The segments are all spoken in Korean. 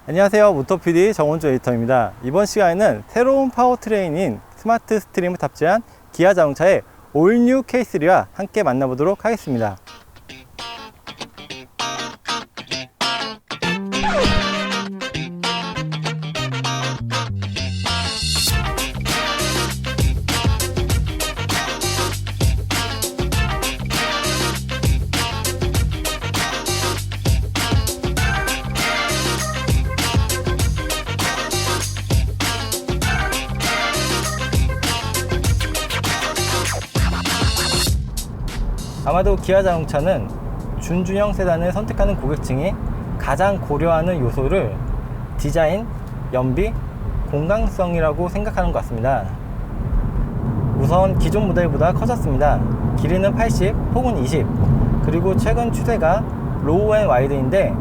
안녕하세요, 모터PD 정원조 에디터입니다. 이번 시간에는 새로운 파워트레인인 스마트 스트림을 탑재한 기아 자동차의 올뉴 K3와 함께 만나보도록 하겠습니다. 아마도 기아 자동차는 준중형 세단을 선택하는 고객층이 가장 고려하는 요소를 디자인, 연비, 공간성이라고 생각하는 것 같습니다. 우선 기존 모델보다 커졌습니다. 길이는 80 혹은 20, 그리고 최근 추세가 로우 앤 와이드인데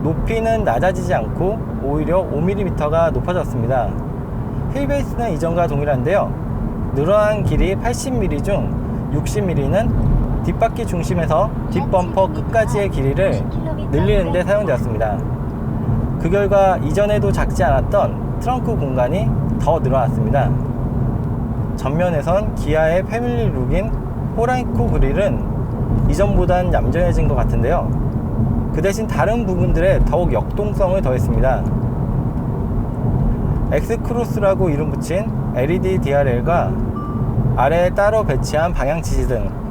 높이는 낮아지지 않고 오히려 5mm가 높아졌습니다. 휠베이스는 이전과 동일한데요. 늘어난 길이 80mm 중 60mm는 뒷바퀴 중심에서 뒷범퍼 끝까지의 길이를 늘리는 데 사용되었습니다. 그 결과 이전에도 작지 않았던 트렁크 공간이 더 늘어났습니다. 전면에선 기아의 패밀리 룩인 호라이코 그릴은 이전보단 얌전해진 것 같은데요. 그 대신 다른 부분들에 더욱 역동성을 더했습니다. X크로스라고 이름 붙인 LED DRL과 아래에 따로 배치한 방향 지시등,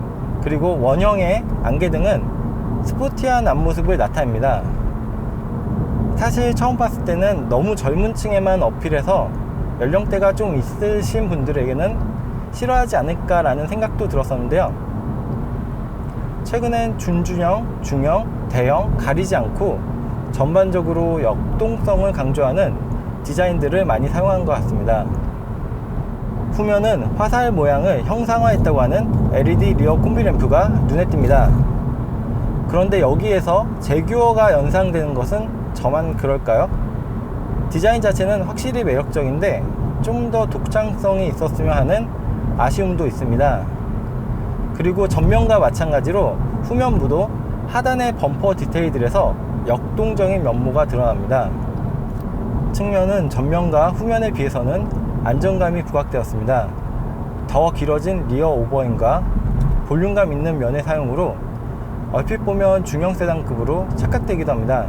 그리고 원형의 안개등은 스포티한 앞모습을 나타냅니다. 사실 처음 봤을 때는 너무 젊은 층에만 어필해서 연령대가 좀 있으신 분들에게는 싫어하지 않을까라는 생각도 들었었는데요. 최근엔 준중형, 중형, 대형 가리지 않고 전반적으로 역동성을 강조하는 디자인들을 많이 사용한 것 같습니다. 후면은 화살 모양을 형상화했다고 하는 LED 리어 콤비램프가 눈에 띕니다. 그런데 여기에서 제규어가 연상되는 것은 저만 그럴까요? 디자인 자체는 확실히 매력적인데 좀 더 독창성이 있었으면 하는 아쉬움도 있습니다. 그리고 전면과 마찬가지로 후면부도 하단의 범퍼 디테일들에서 역동적인 면모가 드러납니다. 측면은 전면과 후면에 비해서는 안정감이 부각되었습니다. 더 길어진 리어 오버행과 볼륨감 있는 면의 사용으로 얼핏 보면 중형 세단급으로 착각되기도 합니다.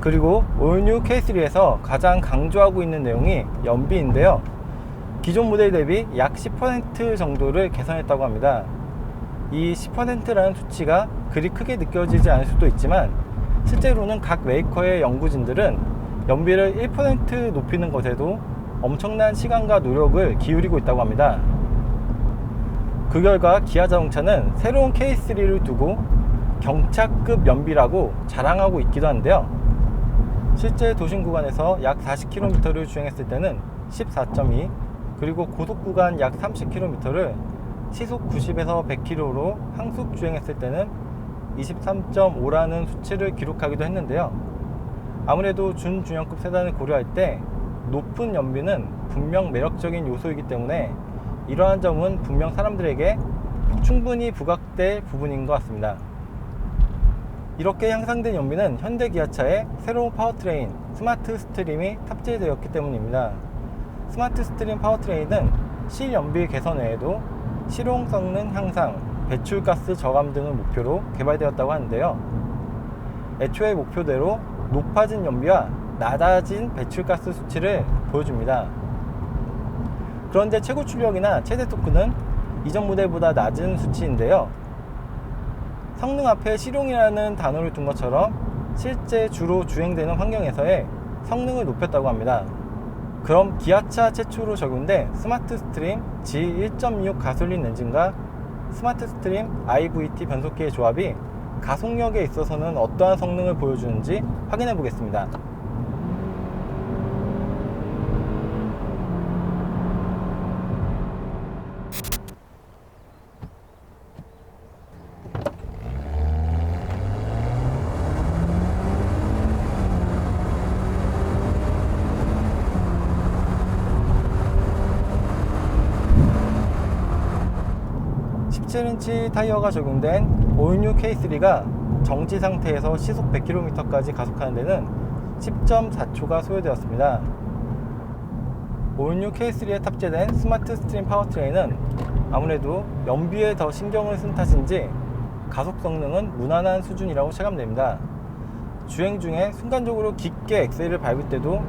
그리고 올뉴 K3에서 가장 강조하고 있는 내용이 연비인데요. 기존 모델 대비 약 10% 정도를 개선했다고 합니다. 이 10%라는 수치가 그리 크게 느껴지지 않을 수도 있지만 실제로는 각 메이커의 연구진들은 연비를 1% 높이는 것에도 엄청난 시간과 노력을 기울이고 있다고 합니다. 그 결과 기아 자동차는 새로운 K3를 두고 경차급 연비라고 자랑하고 있기도 한데요. 실제 도심 구간에서 약 40km를 주행했을 때는 14.2, 그리고 고속 구간 약 30km를 시속 90에서 100km로 항속 주행했을 때는 23.5라는 수치를 기록하기도 했는데요. 아무래도 준중형급 세단을 고려할 때 높은 연비는 분명 매력적인 요소이기 때문에 이러한 점은 분명 사람들에게 충분히 부각될 부분인 것 같습니다. 이렇게 향상된 연비는 현대 기아차의 새로운 파워트레인 스마트 스트림이 탑재되었기 때문입니다. 스마트 스트림 파워트레인은 실연비 개선 외에도 실용 성능 향상, 배출가스 저감 등을 목표로 개발되었다고 하는데요. 애초의 목표대로 높아진 연비와 낮아진 배출가스 수치를 보여줍니다. 그런데 최고 출력이나 최대 토크는 이전 모델보다 낮은 수치인데요. 성능 앞에 실용이라는 단어를 둔 것처럼 실제 주로 주행되는 환경에서의 성능을 높였다고 합니다. 그럼 기아차 최초로 적용된 스마트 스트림 G1.6 가솔린 엔진과 스마트 스트림 IVT 변속기의 조합이 가속력에 있어서는 어떠한 성능을 보여주는지 확인해 보겠습니다. 타이어가 적용된 올뉴 K3가 정지 상태에서 시속 100km까지 가속하는 데는 10.4초가 소요되었습니다. 올뉴 K3에 탑재된 스마트 스트림 파워트레인은 아무래도 연비에 더 신경을 쓴 탓인지 가속 성능은 무난한 수준이라고 체감됩니다. 주행 중에 순간적으로 깊게 엑셀을 밟을 때도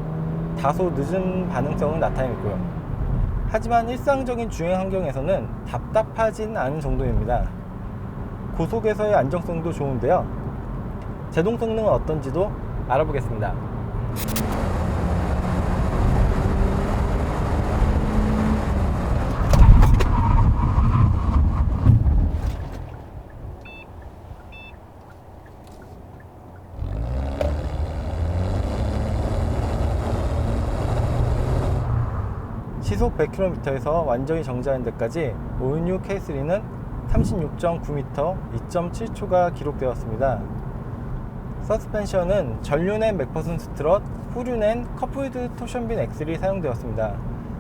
다소 늦은 반응성을 나타내고요. 하지만 일상적인 주행 환경에서는 답답하진 않은 정도입니다. 고속에서의 안정성도 좋은데요. 제동 성능은 어떤지도 알아보겠습니다. 시속 100km에서 완전히 정지하는 데까지 올뉴 K3는 36.9m, 2.7초가 기록되었습니다. 서스펜션은 전륜엔 맥퍼슨 스트럿, 후륜엔 커플드 토션빈 엑셀이 사용되었습니다.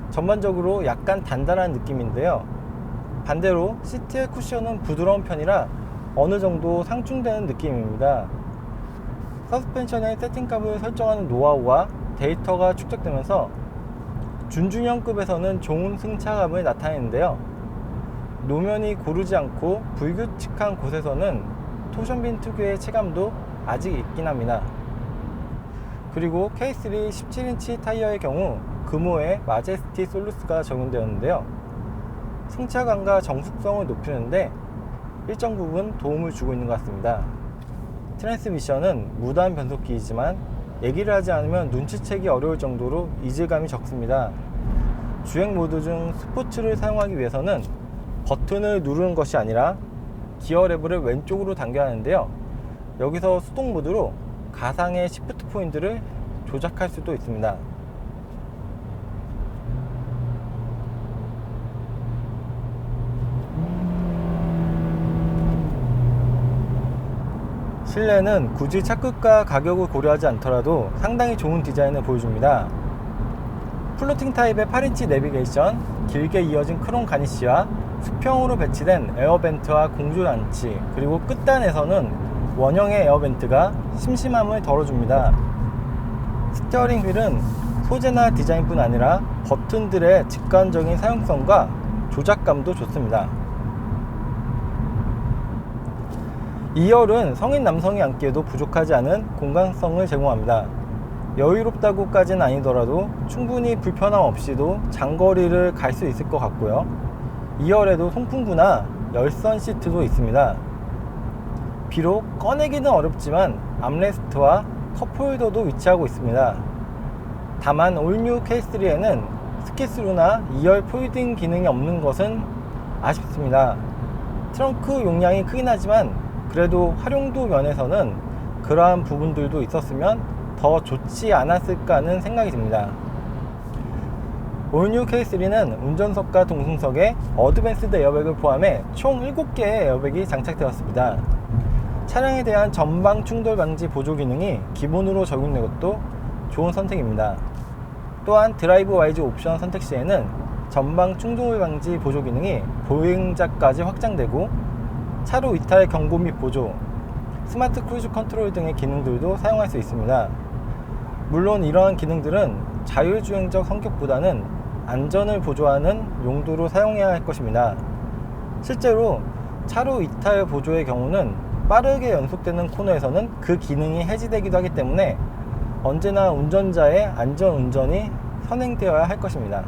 전반적으로 약간 단단한 느낌인데요. 반대로 시트의 쿠션은 부드러운 편이라 어느 정도 상충되는 느낌입니다. 서스펜션의 세팅값을 설정하는 노하우와 데이터가 축적되면서 준중형급에서는 좋은 승차감을 나타내는데요. 노면이 고르지 않고 불규칙한 곳에서는 토션빈 특유의 체감도 아직 있긴 합니다. 그리고 K3 17인치 타이어의 경우 금호의 마제스티 솔루스가 적용되었는데요. 승차감과 정숙성을 높이는데 일정 부분 도움을 주고 있는 것 같습니다. 트랜스미션은 무단 변속기이지만 얘기를 하지 않으면 눈치채기 어려울 정도로 이질감이 적습니다. 주행 모드 중 스포츠를 사용하기 위해서는 버튼을 누르는 것이 아니라 기어 레버를 왼쪽으로 당겨야 하는데요. 여기서 수동 모드로 가상의 시프트 포인트를 조작할 수도 있습니다. 실내는 굳이 차급과 가격을 고려하지 않더라도 상당히 좋은 디자인을 보여줍니다. 플로팅 타입의 8인치 내비게이션, 길게 이어진 크롬 가니쉬와 수평으로 배치된 에어벤트와 공조장치, 그리고 끝단에서는 원형의 에어벤트가 심심함을 덜어줍니다. 스티어링 휠은 소재나 디자인뿐 아니라 버튼들의 직관적인 사용성과 조작감도 좋습니다. 2열은 성인 남성이 앉기에도 부족하지 않은 공간성을 제공합니다. 여유롭다고까지는 아니더라도 충분히 불편함 없이도 장거리를 갈 수 있을 것 같고요. 2열에도 송풍구나 열선 시트도 있습니다. 비록 꺼내기는 어렵지만 암레스트와 컵홀더도 위치하고 있습니다. 다만 올뉴 K3에는 스키스루나 2열 폴딩 기능이 없는 것은 아쉽습니다. 트렁크 용량이 크긴 하지만 그래도 활용도 면에서는 그러한 부분들도 있었으면 더 좋지 않았을까 하는 생각이 듭니다. 올뉴 K3는 운전석과 동승석에 어드밴스드 에어백을 포함해 총 7개의 에어백이 장착되었습니다. 차량에 대한 전방 충돌 방지 보조 기능이 기본으로 적용된 것도 좋은 선택입니다. 또한 드라이브 와이즈 옵션 선택 시에는 전방 충돌 방지 보조 기능이 보행자까지 확장되고 차로 이탈 경고 및 보조, 스마트 크루즈 컨트롤 등의 기능들도 사용할 수 있습니다. 물론 이러한 기능들은 자율주행적 성격보다는 안전을 보조하는 용도로 사용해야 할 것입니다. 실제로 차로 이탈 보조의 경우는 빠르게 연속되는 코너에서는 그 기능이 해지되기도 하기 때문에 언제나 운전자의 안전 운전이 선행되어야 할 것입니다.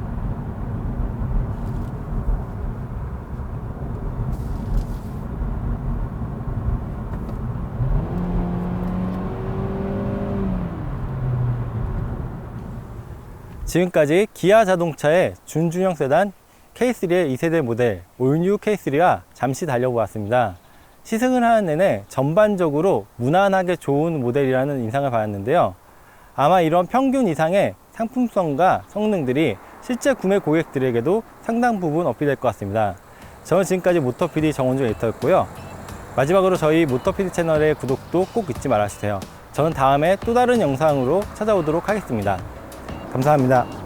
지금까지 기아 자동차의 준중형 세단 K3의 2세대 모델 올뉴 K3와 잠시 달려보았습니다. 시승을 하는 내내 전반적으로 무난하게 좋은 모델이라는 인상을 받았는데요. 아마 이런 평균 이상의 상품성과 성능들이 실제 구매 고객들에게도 상당 부분 어필될 것 같습니다. 저는 지금까지 모터PD 정원준 에디터였고요. 마지막으로 저희 모터PD 채널의 구독도 꼭 잊지 말아주세요. 저는 다음에 또 다른 영상으로 찾아오도록 하겠습니다. 감사합니다.